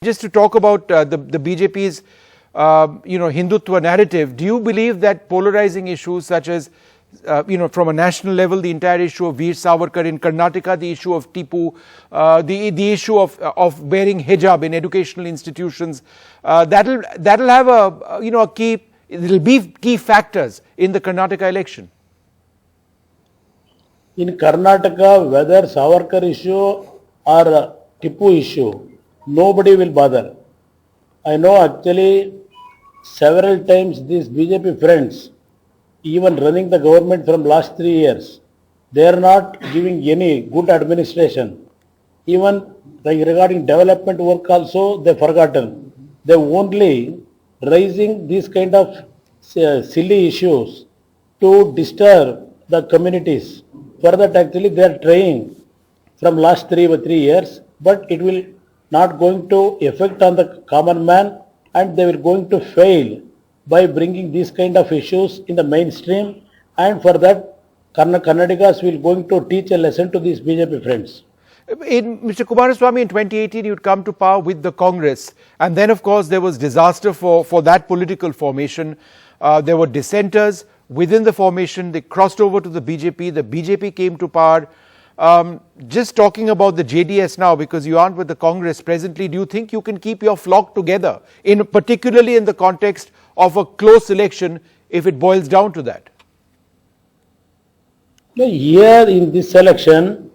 Just to talk about the BJP's Hindutva narrative, do you believe that polarizing issues such as from a national level, the entire issue of Veer Savarkar in Karnataka, the issue of Tipu, the issue of wearing hijab in educational institutions, that'll have a key, it'll be key factors in the Karnataka election? In Karnataka, whether Savarkar issue or Tipu issue, nobody will bother. I know actually several times these BJP friends, even running the government from last 3 years, they are not giving any good administration. Even regarding development work also, they forgotten. They only raising these kind of silly issues to disturb the communities. For that actually they are trying from last 3 years, but it will not going to affect on the common man, and they will going to fail by bringing these kind of issues in the mainstream, and for that Karnataka's will going to teach a lesson to these BJP friends. Mr. Kumaraswamy, in 2018 you'd come to power with the Congress, and then of course there was disaster for that political formation. There were dissenters within the formation. They crossed over to the BJP came to power. Just talking about the JDS now, because you aren't with the Congress presently, do you think you can keep your flock together, particularly in the context of a close election, if it boils down to that? Here in this election,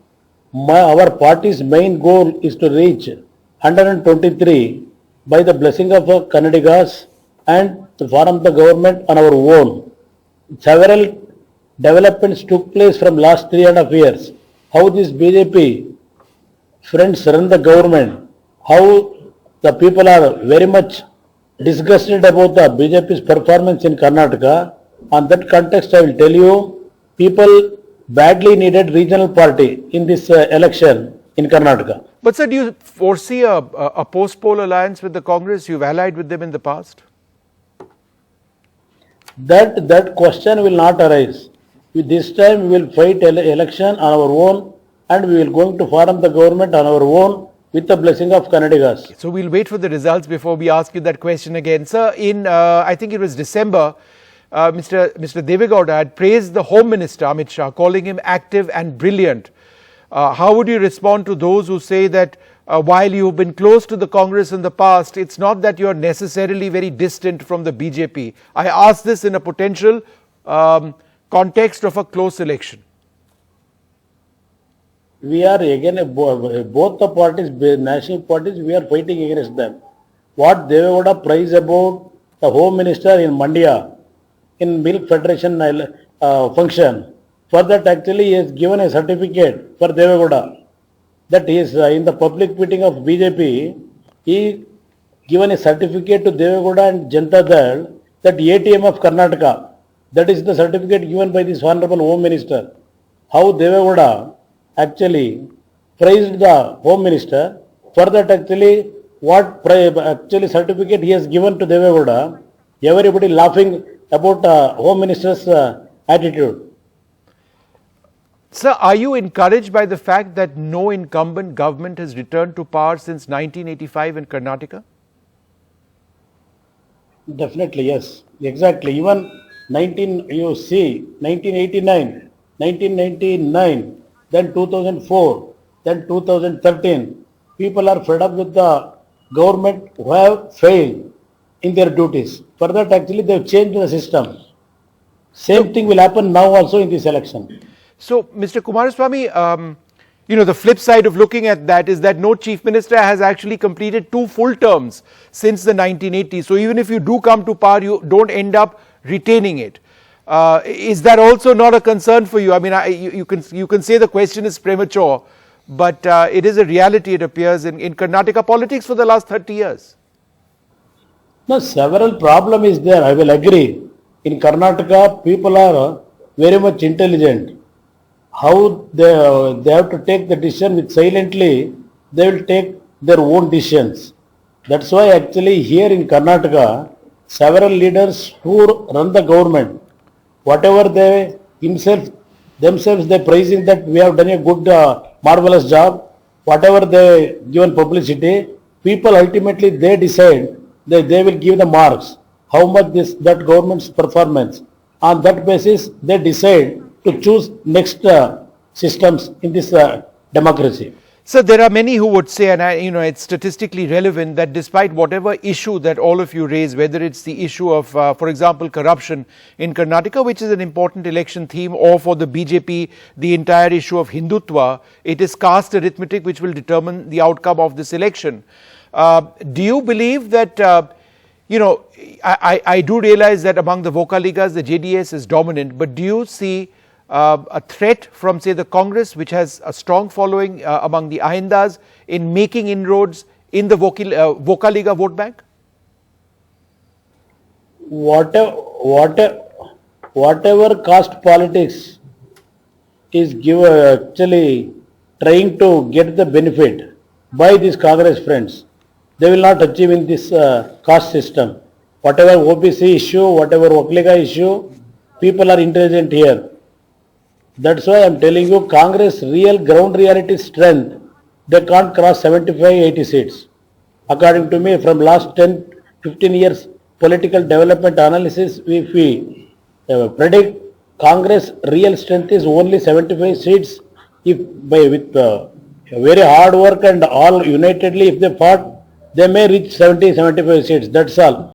our party's main goal is to reach 123 by the blessing of Kannadigas and to form the government on our own. Several developments took place from last 3.5 years. How these BJP friends run the government, how the people are very much disgusted about the BJP's performance in Karnataka. On that context, I will tell you, people badly needed regional party in this election in Karnataka. But sir, do you foresee a post-poll alliance with the Congress? You've allied with them in the past. That question will not arise. This time we will fight election on our own, and we will going to form the government on our own with the blessing of Kannadigas. So we'll wait for the results before we ask you that question again. Sir, in I think it was December, Mr. Devegowda had praised the Home Minister Amit Shah, calling him active and brilliant. How would you respond to those who say that while you've been close to the Congress in the past, it's not that you're necessarily very distant from the BJP? I ask this in a potential context of a close election. We are again, both the parties, national parties, we are fighting against them. What Devegowda praise about the Home Minister in Mandya, in Milk Federation function, for that actually he has given a certificate for Devegowda. That is in the public meeting of BJP, he given a certificate to Devegowda and Janata Dal, that ATM of Karnataka. That is the certificate given by this Honorable Home Minister. How Devegowda actually praised the Home Minister, for that actually what actually certificate he has given to Devegowda, everybody laughing about Home Minister's attitude. Sir, are you encouraged by the fact that no incumbent government has returned to power since 1985 in Karnataka? Definitely, yes. Exactly. Even 1989, 1999, then 2004, then 2013, people are fed up with the government who have failed in their duties. For that actually they have changed the system. Same thing will happen now also in this election. So, Mr. Kumaraswamy, the flip side of looking at that is that no chief minister has actually completed 2 full terms since the 1980s. So, even if you do come to power, you don't end up retaining it. Is that also not a concern for you? I mean, you can say the question is premature, but it is a reality, it appears, in Karnataka politics for the last 30 years. No, several problem is there, I will agree. In Karnataka, people are very much intelligent. How they have to take the decision with silently, they will take their own decisions. That's why actually here in Karnataka, several leaders who run the government, whatever they themselves they praising that we have done a good marvelous job, whatever they given publicity, People ultimately they decide that they will give the marks, how much that government's performance. On that basis, they decide to choose next systems in this democracy. So there are many who would say, and it's statistically relevant, that despite whatever issue that all of you raise, whether it's the issue of, for example, corruption in Karnataka, which is an important election theme, or for the BJP, the entire issue of Hindutva, it is caste arithmetic which will determine the outcome of this election. Do you believe that, I do realize that among the Vocaligas, the JDS is dominant, but do you see a threat from, say, the Congress, which has a strong following among the Ahindas, in making inroads in the Vocaliga vote bank? Whatever caste politics is actually trying to get the benefit by these Congress friends, they will not achieve in this caste system. Whatever OBC issue, whatever Vocaliga issue, people are intelligent here. That's why I am telling you, Congress real ground reality strength, they can't cross 75-80 seats. According to me, from last 10-15 years political development analysis, if we predict Congress real strength is only 75 seats. If with very hard work and all unitedly if they fought, they may reach 70-75 seats. That's all.